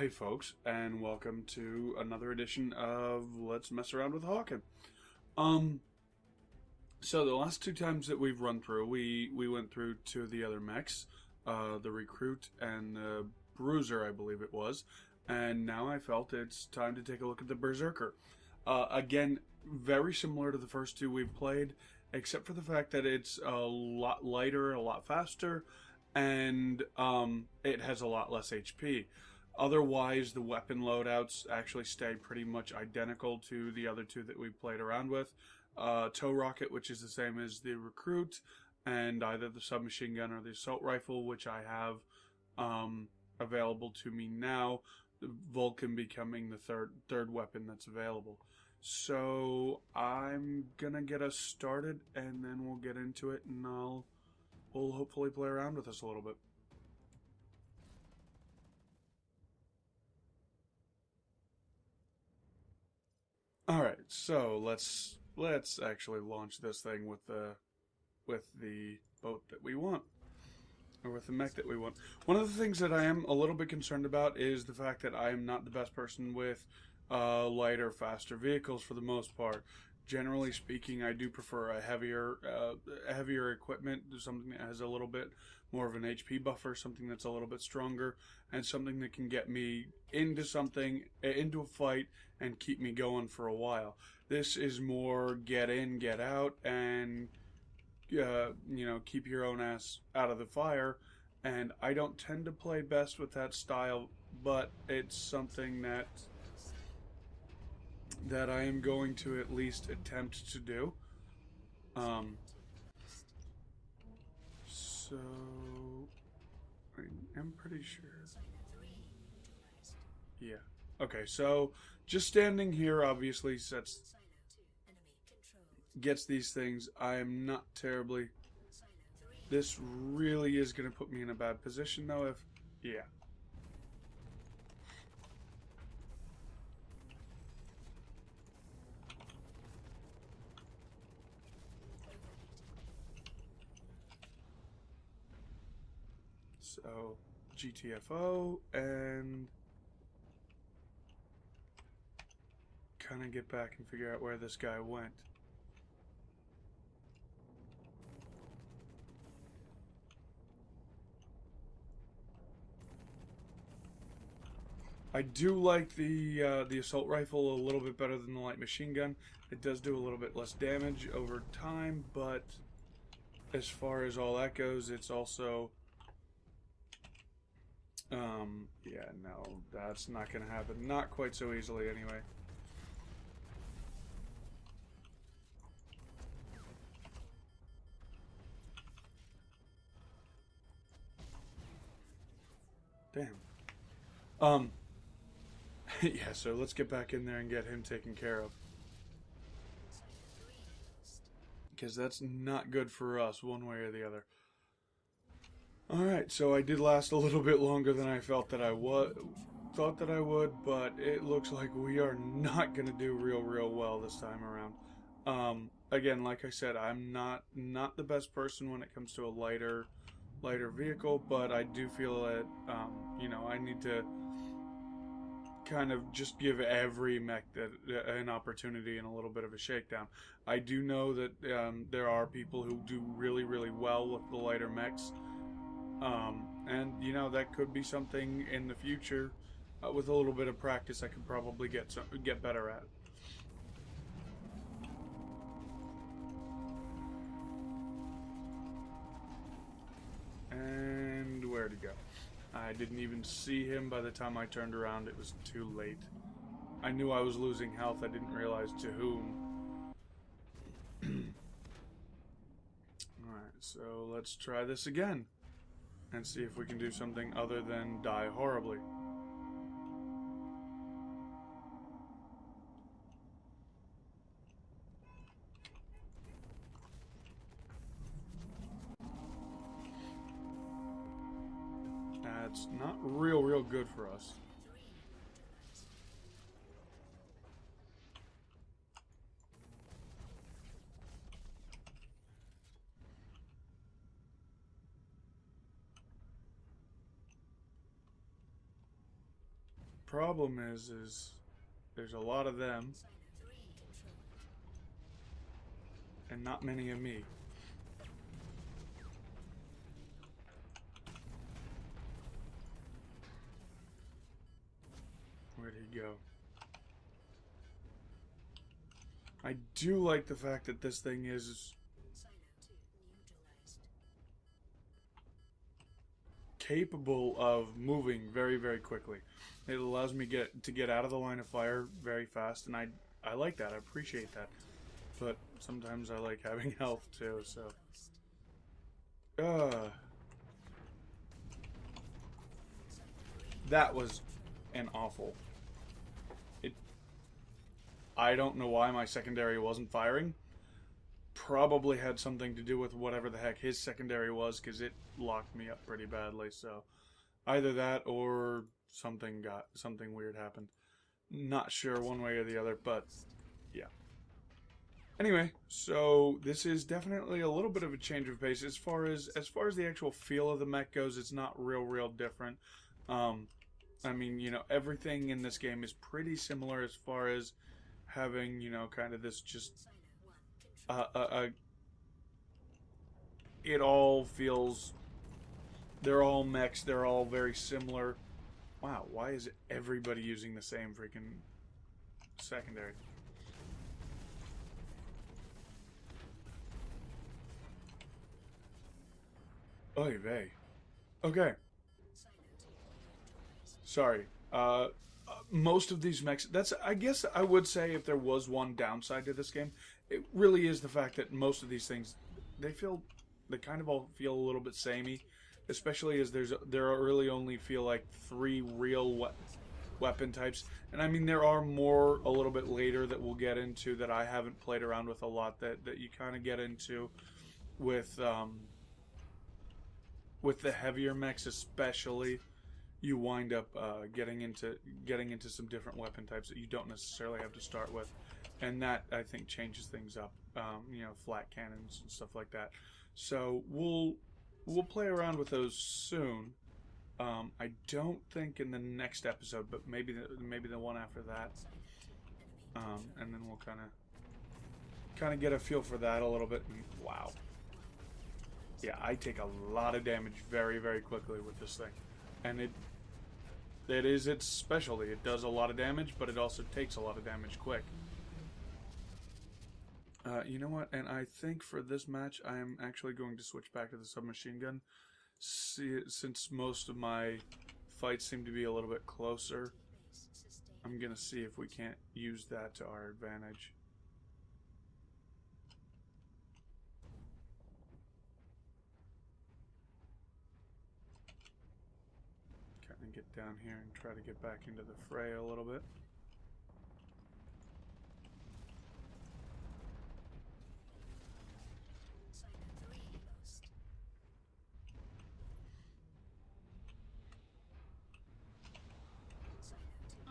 Hey folks, and welcome to another edition of Let's Mess Around with Hawken. Um, so the last two times that we've run through, we went through two of the other mechs, the Recruit and the Bruiser, I believe it was, and now I felt it's time to take a look at the Berserker. Again, very similar to the first two we've played, except for the fact that it's a lot lighter, a lot faster, and it has a lot less HP. Otherwise, the weapon loadouts actually stay pretty much identical to the other two that we played around with. Tow rocket, which is the same as the Recruit, and either the submachine gun or the assault rifle, which I have available to me now. The Vulcan becoming the third weapon that's available. So I'm gonna get us started, and then we'll get into it, and we'll hopefully play around with this a little bit. All right, so let's actually launch this thing with the boat that we want, or with the mech that we want. One of the things that I am a little bit concerned about is the fact that I am not the best person with lighter, faster vehicles for the most part. Generally speaking, I do prefer a heavier equipment, something that has a little bit more of an HP buffer, something that's a little bit stronger, and something that can get me into a fight, and keep me going for a while. This is more get in, get out, and keep your own ass out of the fire. And I don't tend to play best with that style, but it's something that I am going to at least attempt to do. So I'm pretty sure. Yeah. Okay, so just standing here obviously gets these things. I am not terribly. This really is going to put me in a bad position though if. Yeah. So, GTFO and kind of get back and figure out where this guy went. I do like the assault rifle a little bit better than the light machine gun. It does do a little bit less damage over time, but as far as all that goes, it's also yeah, no, that's not gonna happen. Not quite so easily anyway. Damn. Yeah, so let's get back in there and get him taken care of. Because that's not good for us, one way or the other. Alright, so I did last a little bit longer than I thought that I would, but it looks like we are not going to do real well this time around. Again, like I said, I'm not the best person when it comes to a lighter vehicle, but I do feel that, I need to kind of just give every mech an opportunity and a little bit of a shakedown. I do know that there are people who do really well with the lighter mechs. And that could be something in the future. With a little bit of practice, I could probably get better at. And where'd he go? I didn't even see him by the time I turned around. It was too late. I knew I was losing health. I didn't realize to whom. Alright, so let's try this again. And see if we can do something other than die horribly. That's not real good for us. problem is there's a lot of them and not many of me. Where'd he go? I do like the fact that this thing is capable of moving very, very quickly. It allows me to get out of the line of fire very fast, and I like that. I appreciate that. But sometimes I like having health too, so. That was an awful. I don't know why my secondary wasn't firing. Probably had something to do with whatever the heck his secondary was, because it locked me up pretty badly. So either that or something weird happened. Not sure one way or the other, but yeah. Anyway, so this is definitely a little bit of a change of pace as far as the actual feel of the mech goes. It's not real different. I mean, you know, everything in this game is pretty similar as far as having, you know, kind of this just it all feels, they're all mechs, they're all very similar. Wow, why is everybody using the same freaking secondary? Oy vey. Okay. Sorry. Most of these mechs, I guess I would say if there was one downside to this game, it really is the fact that most of these things, they kind of all feel a little bit samey, especially as there really only feel like 3 real weapon types. And I mean, there are more a little bit later that we'll get into that I haven't played around with a lot that you kind of get into with the heavier mechs especially. You wind up getting into some different weapon types that you don't necessarily have to start with, and that I think changes things up. You know, flat cannons and stuff like that. So we'll play around with those soon. I don't think in the next episode, but maybe the one after that. And then we'll kind of get a feel for that a little bit. And wow, yeah, I take a lot of damage very quickly with this thing, and it is its specialty. It does a lot of damage, but it also takes a lot of damage quick. You know what? And I think for this match, I am actually going to switch back to the submachine gun. Since most of my fights seem to be a little bit closer, I'm going to see if we can't use that to our advantage. Kind of get down here and try to get back into the fray a little bit.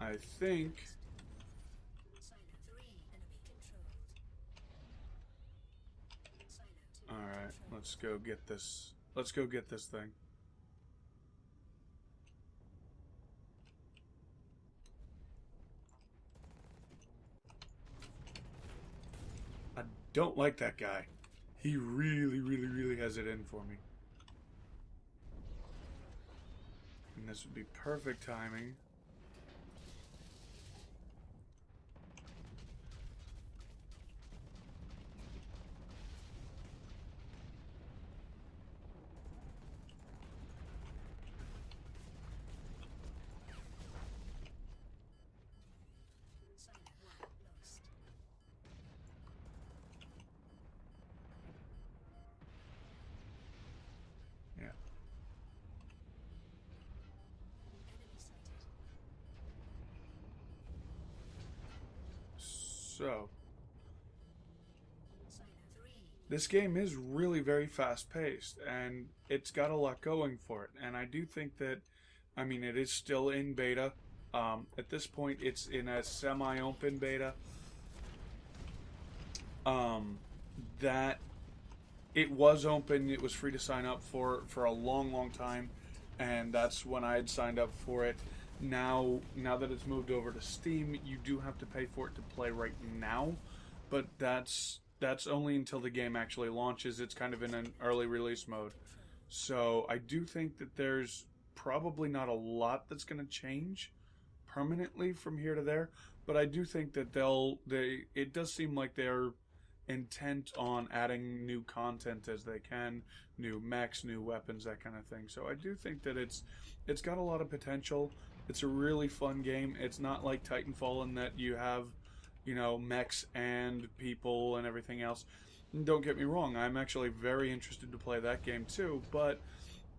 I think alright, let's go get this. Let's go get this thing. I don't like that guy. He really has it in for me. And this would be perfect timing. So, this game is really very fast-paced, and it's got a lot going for it. And I do think that, I mean, it is still in beta. At this point, it's in a semi-open beta. That it was open, it was free to sign up for a long time, and that's when I had signed up for it. Now that it's moved over to Steam, you do have to pay for it to play right now, but that's only until the game actually launches. It's kind of in an early release mode. So I do think that there's probably not a lot that's going to change permanently from here to there, but I do think that it does seem like they're intent on adding new content as they can, new mechs, new weapons, that kind of thing. So I do think that it's got a lot of potential. It's a really fun game. It's not like Titanfall in that you have, mechs and people and everything else. Don't get me wrong, I'm actually very interested to play that game too, but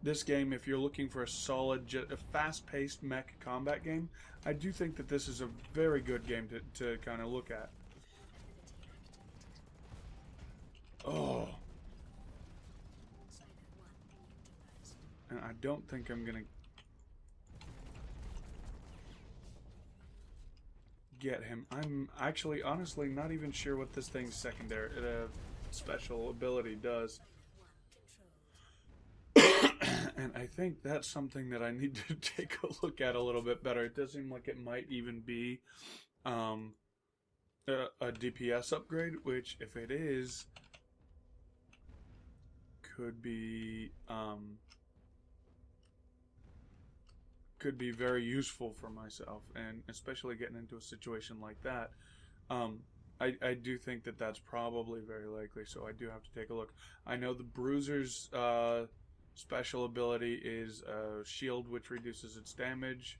this game, if you're looking for a solid, a fast-paced mech combat game, I do think that this is a very good game to kind of look at. Oh. And I don't think I'm gonna get him. I'm actually, honestly, not even sure what this thing's secondary, special ability does. And I think that's something that I need to take a look at a little bit better. It does seem like it might even be a DPS upgrade, which, if it is, could be very useful for myself, and especially getting into a situation like that. I do think that that's probably very likely, so I do have to take a look. I know the Bruiser's special ability is a shield which reduces its damage,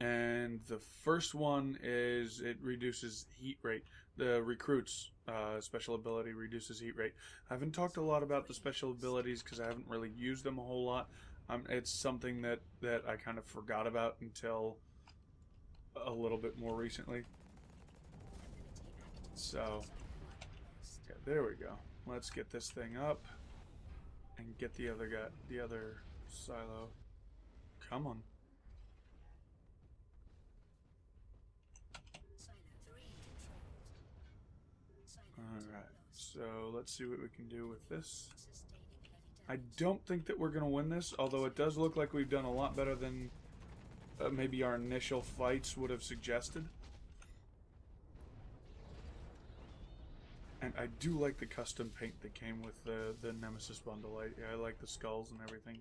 and the first one is it reduces heat rate. The Recruit's special ability reduces heat rate. I haven't talked a lot about the special abilities because I haven't really used them a whole lot. It's something that I kind of forgot about until a little bit more recently. So, yeah, there we go. Let's get this thing up and get the other guy, the other silo. Come on. Alright, so let's see what we can do with this. I don't think that we're going to win this, although it does look like we've done a lot better than maybe our initial fights would have suggested. And I do like the custom paint that came with the Nemesis bundle. I like the skulls and everything.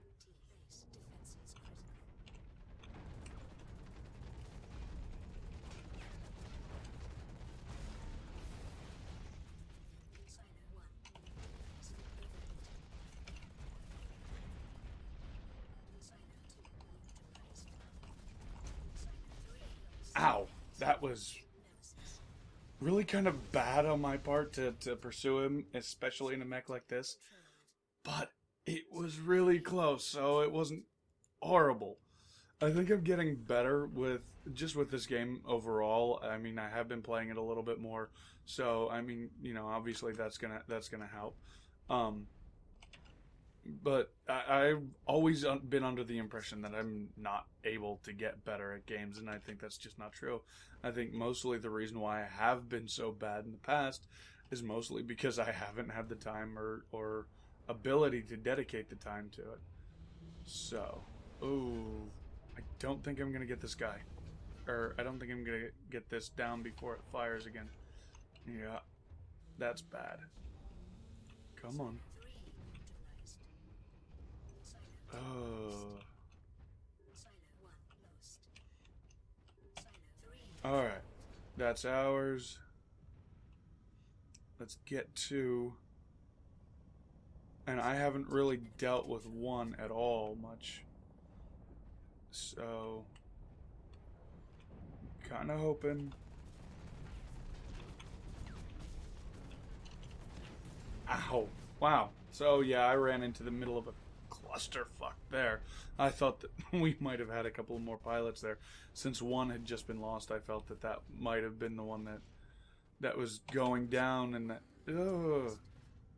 Ow! That was really kind of bad on my part to pursue him, especially in a mech like this. But it was really close, so it wasn't horrible. I think I'm getting better with this game overall. I mean, I have been playing it a little bit more, so I mean, obviously that's gonna help. But I've always been under the impression that I'm not able to get better at games, and I think that's just not true. I think mostly the reason why I have been so bad in the past is mostly because I haven't had the time or ability to dedicate the time to it. So, ooh, I don't think I'm going to get this guy. Or, I don't think I'm going to get this down before it fires again. Yeah, that's bad. Come on. Oh. Alright. That's ours. Let's get two. And I haven't really dealt with one at all much. So, kind of hoping. Ow. Wow. So, yeah, I ran into the middle of a clusterfuck there. I thought that we might have had a couple more pilots there. Since one had just been lost, I felt that might have been the one that was going down, and that... Ugh.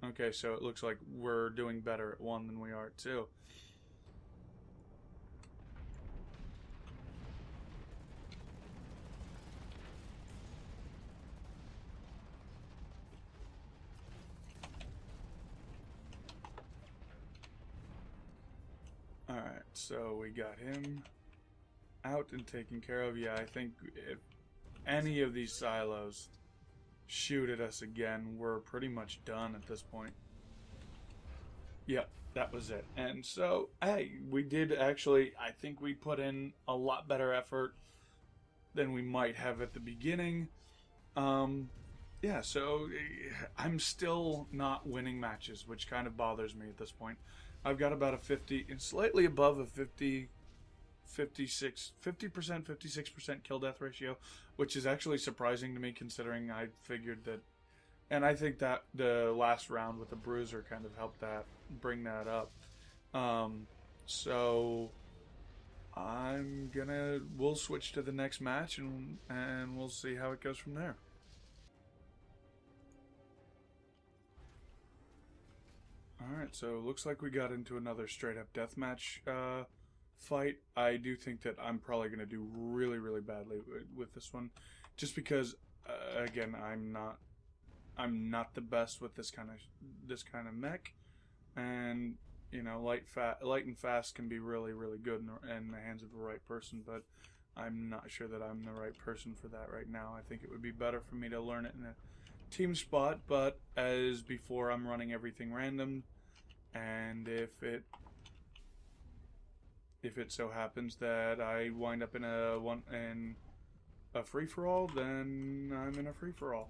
Okay, so it looks like we're doing better at one than we are at two. Alright, so we got him. out and taken care of. Yeah, I think if any of these silos shoot at us again, we're pretty much done at this point. Yep, that was it. And so, hey, we did actually, I think we put in a lot better effort than we might have at the beginning. Yeah, so I'm still not winning matches, which kind of bothers me at this point. I've got about a 50, and slightly above a 50% 56% kill death ratio, which is actually surprising to me considering I figured that, and I think that the last round with the bruiser kind of helped that bring that up. So we'll switch to the next match and we'll see how it goes from there. Alright, so looks like we got into another straight up deathmatch fight. I do think that I'm probably going to do really, really badly with this one, just because again, I'm not the best with this kind of mech, and you know, light and fast can be really, really good in the hands of the right person, but I'm not sure that I'm the right person for that right now. I think it would be better for me to learn it in a team spot, but as before, I'm running everything random, and if it so happens that I wind up in a free-for-all, then I'm in a free-for-all.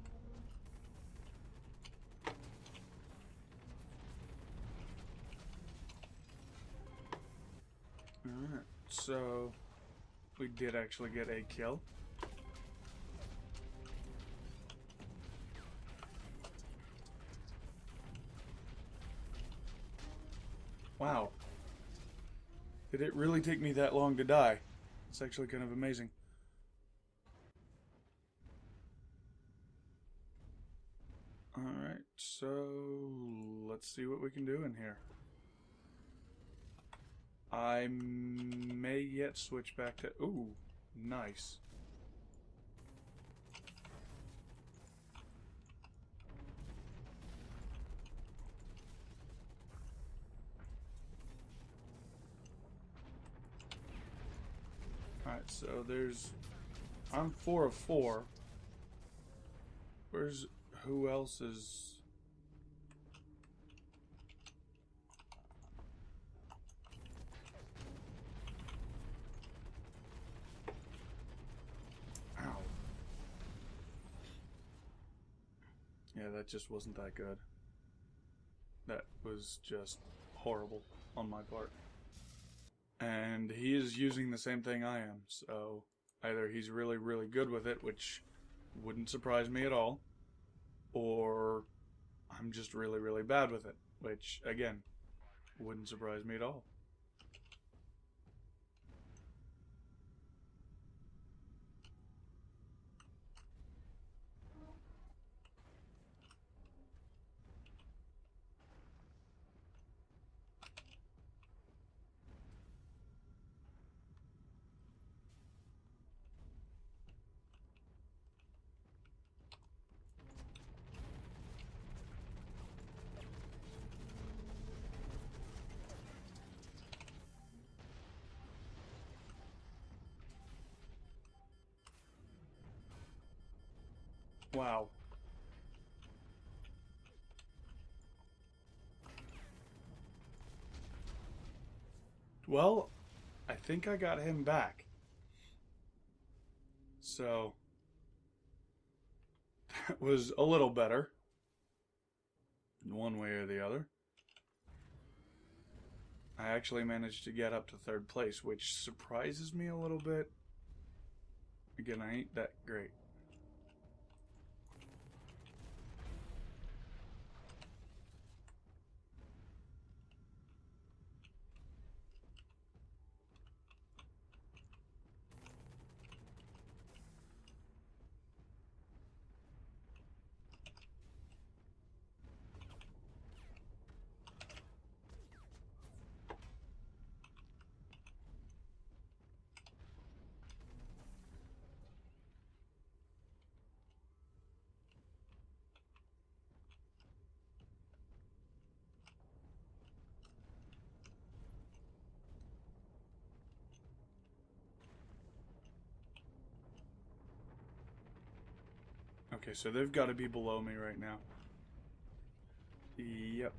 Alright, so we did actually get a kill. Wow. Did it really take me that long to die? It's actually kind of amazing. Alright, so let's see what we can do in here. I may yet switch back to... Ooh, nice. Alright, so I'm 4 of 4. Who else is... Ow. Yeah, that just wasn't that good. That was just horrible on my part. And he is using the same thing I am, so either he's really, really good with it, which wouldn't surprise me at all, or I'm just really, really bad with it, which, again, wouldn't surprise me at all. Wow. Well, I think I got him back. So, that was a little better, in one way or the other. I actually managed to get up to 3rd place, which surprises me a little bit. Again, I ain't that great. Okay, so they've got to be below me right now. Yep.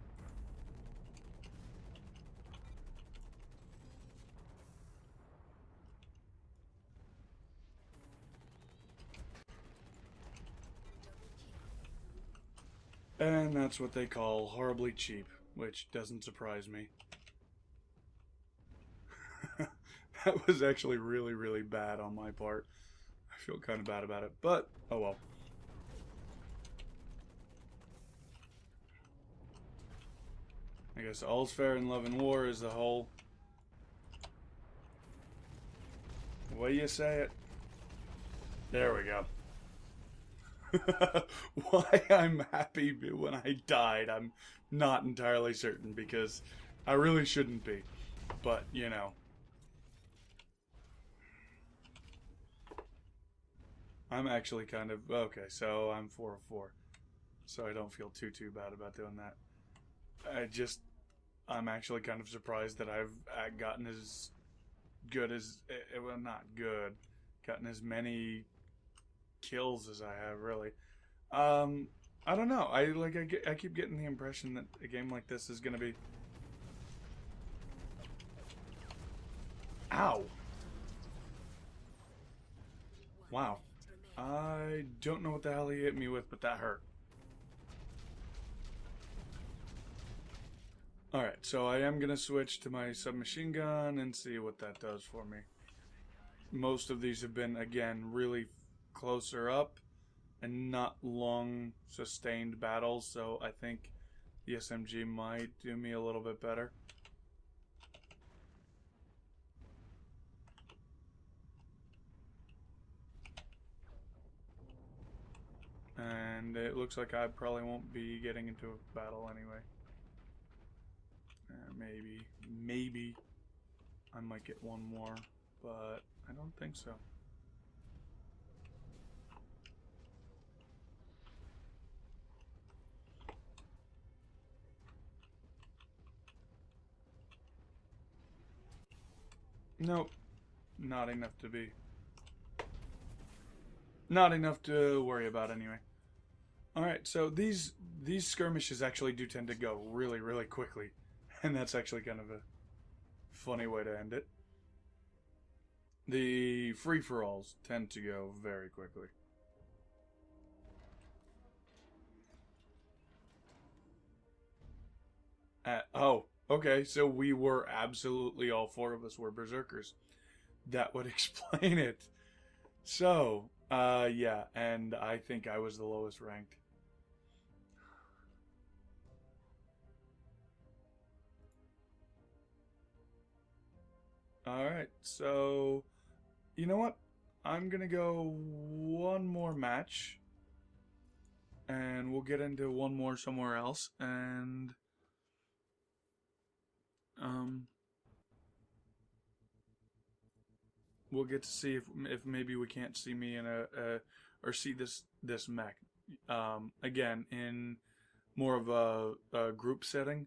And that's what they call horribly cheap, which doesn't surprise me. That was actually really, really bad on my part. I feel kind of bad about it, but oh well. I guess all's fair in love and war is the whole way you say it. There we go. Why I'm happy when I died, I'm not entirely certain, because I really shouldn't be. But, you know. I'm actually kind of... Okay, so I'm 4 of 4. So I don't feel too bad about doing that. I'm actually kind of surprised that I've gotten as good as... Well, not good. Gotten as many kills as I have, really. I don't know. I keep getting the impression that a game like this is gonna be... Ow! Wow. I don't know what the hell he hit me with, but that hurt. Alright, so I am gonna switch to my submachine gun and see what that does for me. Most of these have been, again, really closer up and not long sustained battles, so I think the SMG might do me a little bit better. And it looks like I probably won't be getting into a battle anyway. Maybe I might get one more, but I don't think so. Nope, not enough to be. Not enough to worry about anyway. Alright, so these skirmishes actually do tend to go really, really quickly. And that's actually kind of a funny way to end it. The free-for-alls tend to go very quickly. Oh, okay, so we were absolutely, all 4 of us were Berserkers. That would explain it. So, yeah, and I think I was the lowest ranked. Alright, so, you know what? I'm gonna go one more match, and we'll get into one more somewhere else, and, we'll get to see if maybe we can't see me in or see this mech, again, in more of a group setting.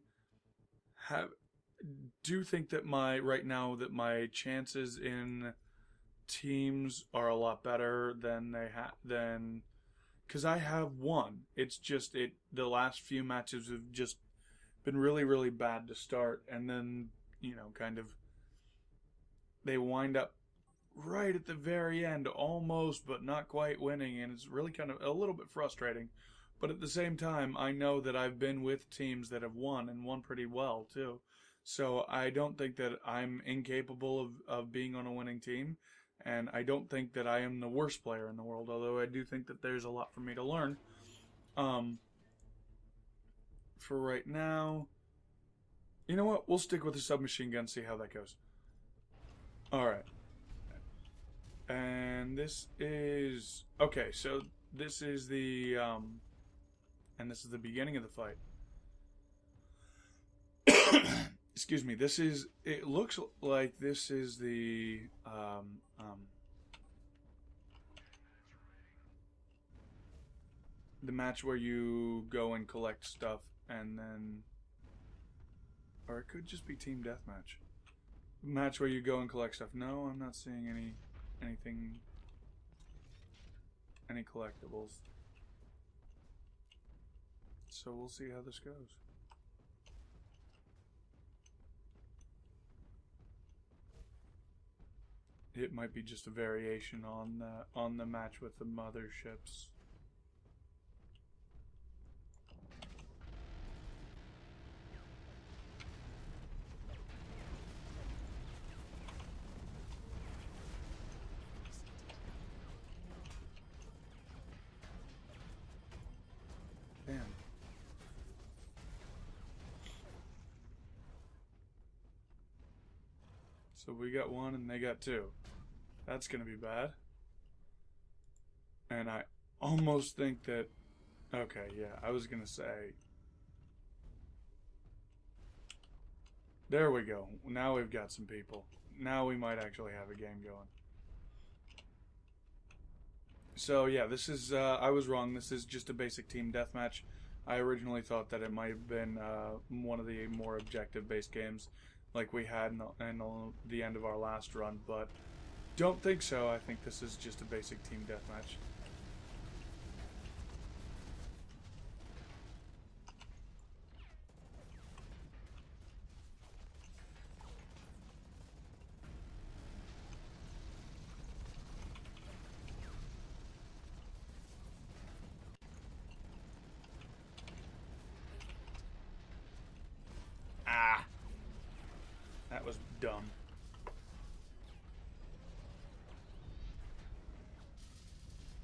Do think that right now my chances in teams are a lot better than because I have won. It's just the last few matches have just been really, really bad to start, and then, you know, kind of they wind up right at the very end, almost but not quite winning, and it's really kind of a little bit frustrating. But at the same time, I know that I've been with teams that have won, and won pretty well too. So I don't think that I'm incapable of being on a winning team, and I don't think that I am the worst player in the world, although I do think that there's a lot for me to learn. For right now, you know what? We'll stick with the submachine gun, see how that goes. Alright. And this is... Okay, so this is the... and this is the beginning of the fight. Excuse me, this is... It looks like this is the... the match where you go and collect stuff and then... Or it could just be team deathmatch. Match where you go and collect stuff. No, I'm not seeing any collectibles. So we'll see how this goes. It might be just a variation on the match with the motherships. Damn. So we got one and they got two. That's gonna be bad. And I almost think that... Okay, yeah, I was gonna say... There we go. Now we've got some people. Now we might actually have a game going. So yeah, this is... I was wrong. This is just a basic team deathmatch. I originally thought that it might have been one of the more objective-based games like we had in the end of our last run, but don't think so. I think this is just a basic team deathmatch. Ah! That was dumb.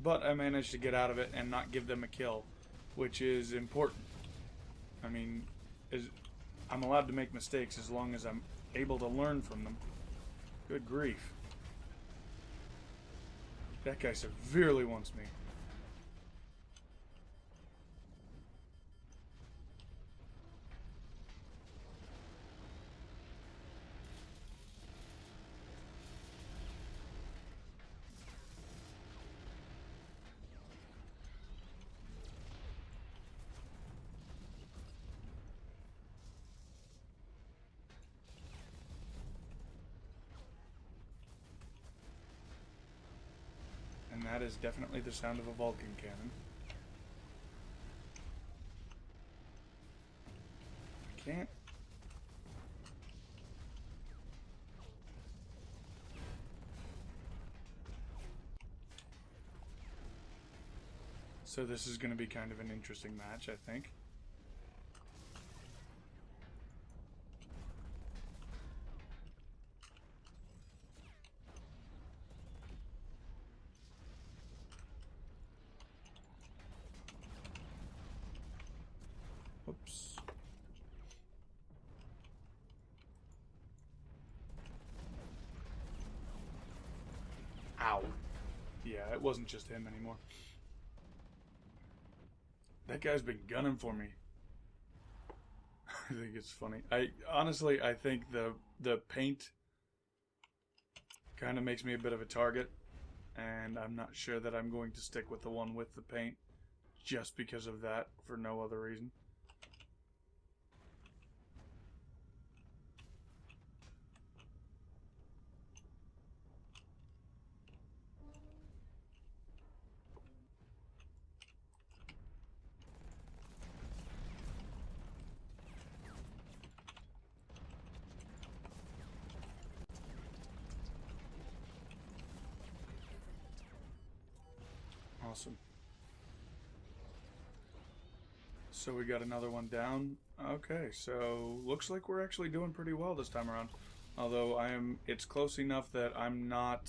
But I managed to get out of it and not give them a kill, which is important. I mean, I'm allowed to make mistakes as long as I'm able to learn from them. Good grief. That guy severely wants me. And that is definitely the sound of a Vulcan cannon. I can't. So this is going to be kind of an interesting match, I think. Oops. Ow. Yeah, it wasn't just him anymore. That guy's been gunning for me. I think it's funny. Honestly, I think the paint kind of makes me a bit of a target, and I'm not sure that I'm going to stick with the one with the paint just because of that, for no other reason. Awesome. So we got another one down. Okay, so looks like we're actually doing pretty well this time around. Although it's close enough that I'm not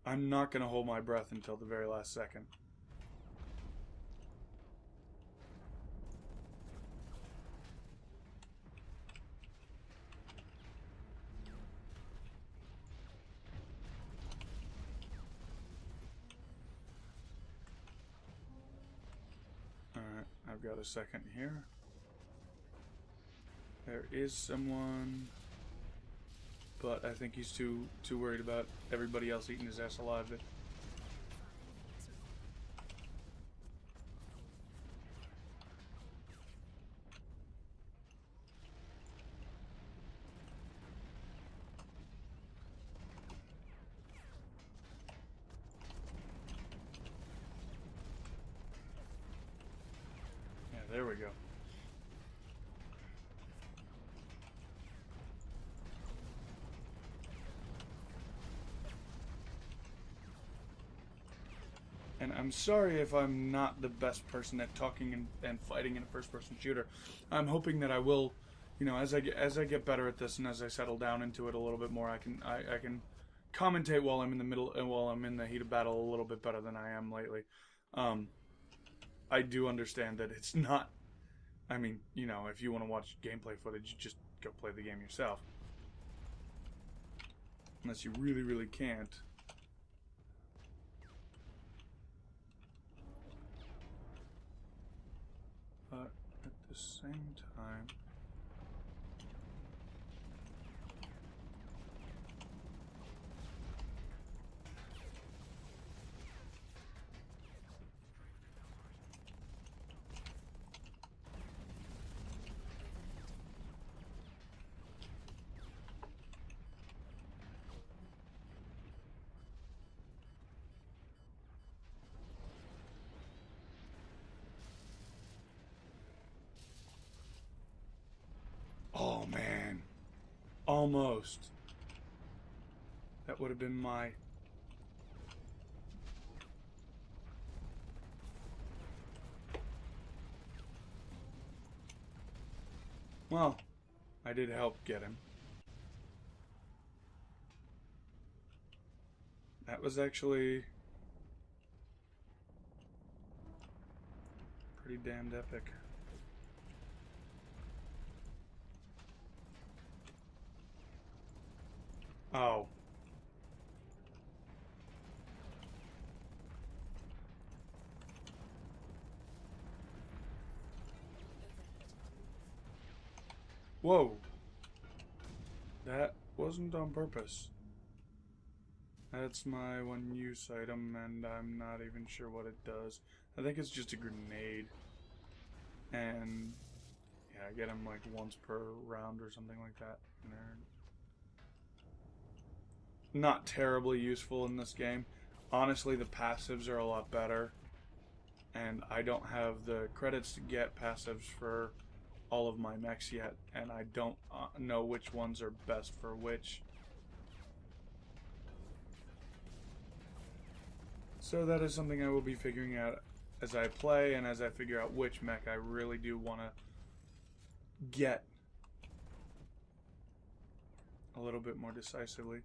going to hold my breath until the very last second. Alright, I've got a second here. There is someone, but I think he's too worried about everybody else eating his ass alive. Yeah, there we go. And I'm sorry if I'm not the best person at talking and fighting in a first-person shooter. I'm hoping that I will, you know, as I get better at this and as I settle down into it a little bit more, I can commentate while I'm in the middle and while I'm in the heat of battle a little bit better than I am lately. I do understand that it's not. I mean, you know, if you want to watch gameplay footage, just go play the game yourself. Unless you really, really can't. But at the same time... Oh, man. Almost. That would have been my... Well, I did help get him. That was actually... pretty damned epic. Oh. Whoa. That wasn't on purpose. That's my one use item, and I'm not even sure what it does. I think it's just a grenade. And yeah, I get him like once per round or something like that. Not terribly useful in this game. Honestly, the passives are a lot better. And I don't have the credits to get passives for all of my mechs yet. And I don't know which ones are best for which. So that is something I will be figuring out as I play and as I figure out which mech I really do want to get a little bit more decisively.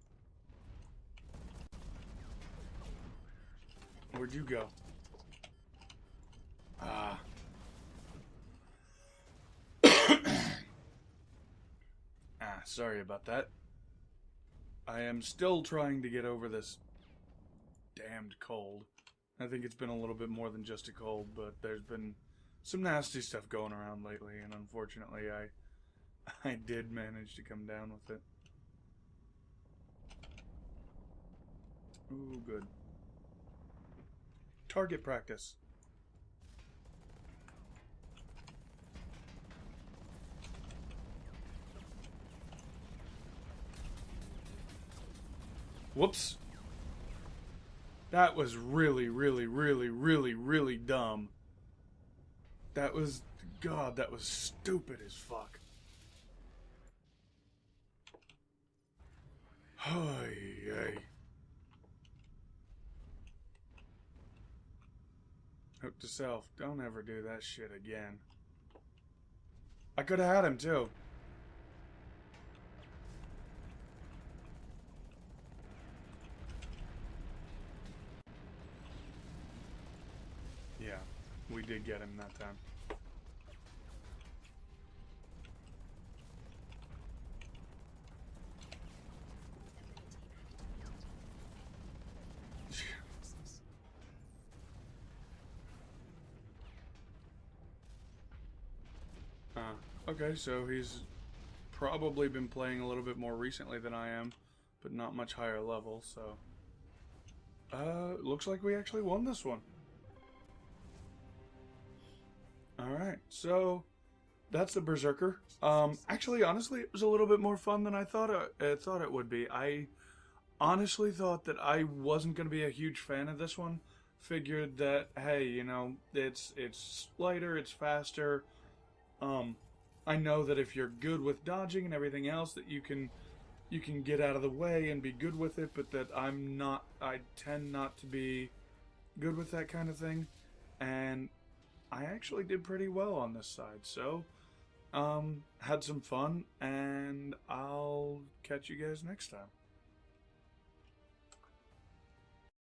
Where'd you go? Ah. Sorry about that. I am still trying to get over this damned cold. I think it's been a little bit more than just a cold, but there's been some nasty stuff going around lately, and unfortunately I did manage to come down with it. Ooh, good. Target practice. Whoops. That was really, really, really, really, really dumb. That was... God, that was stupid as fuck. Hey. Note to self, don't ever do that shit again. I could have had him too. Yeah, we did get him that time. Okay, so he's probably been playing a little bit more recently than I am, but not much higher level, so... looks like we actually won this one. Alright, so that's the Berserker. Actually, honestly, it was a little bit more fun than I thought it would be. I honestly thought that I wasn't going to be a huge fan of this one. figured that, hey, you know, it's lighter, it's faster. I know that if you're good with dodging and everything else, that you can get out of the way and be good with it, but that I'm not. I tend not to be good with that kind of thing, and I actually did pretty well on this side. So, had some fun, and I'll catch you guys next time.